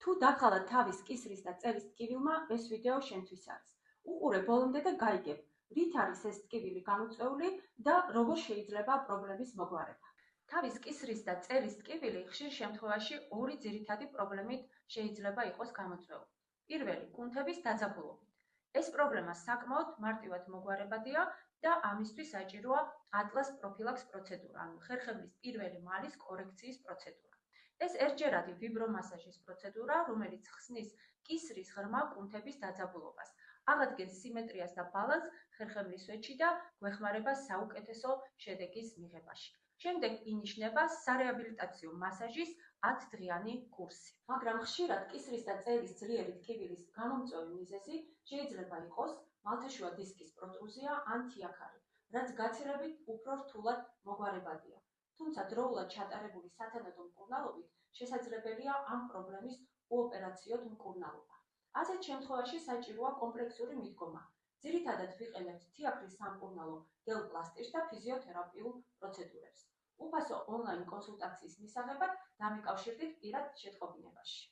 თუ დახალათ თავის კისრის და წელის ტკივილმა, ეს ვიდეო შენთვის არის. უყურე ბოლომდე და გაიგებ, რით არის ეს ტკივილი გამოწვეული და როგორ შეიძლება პრობლემის მოგვარება. თავის კისრის და წელის ტკივილი ხშირ შემთხვევაში ორი ძირითადი პრობლემით შეიძლება იყოს გამოწვეული. პირველი, კუნთების დაძაბულობით. ეს პრობლემა საკმაოდ მარტივად მოგვარებადია და ამისთვის საჭიროა ატლას პროფილაქს პროცედურა, ანუ ხერხემლის პირველი მალის კორექციის პროცედურა. ეს ერთჯერადი ვიბრომასაჟის პროცედურა, რომელიც ხსნის კისრის ღრმა კუნთების დაძაბულობას, აღადგენს სიმეტრიას და ბალანსს ხერხემლის სვეტში და გვეხმარება საუკეთესო შედეგის მიღებაში. შემდეგ ინიშნება სარეაბილიტაციო მასაჟის 10 დღიანი კურსი. მაგრამ ხშირად კისრის და წელის ძლიერი ტკივილის გამომწვევი მიზეზი შეიძლება იყოს მალთაშუა დისკის პროტრუზია ან თიაქარი, რაც გაცილებით უფრო რთულად მოგვარებადია. თუმცა დროულად ჩატარებული სათანადო მკურნალობით შესაძლებელია ამ პრობლემის უოპერაციოდ მკურნალობა. ასეთ შემთხვევაში საჭიროა კომპლექსური მიდგომა. ძირითადად ვიყენებთ თიაქრის სამკურნალო გელ-პლასტირს და ფიზიოთერაპიულ პროცედურებს. უფასო ონლაინ კონსულტაციის მისაღებად დამიკავშირდით პირად შეტყობინებაში.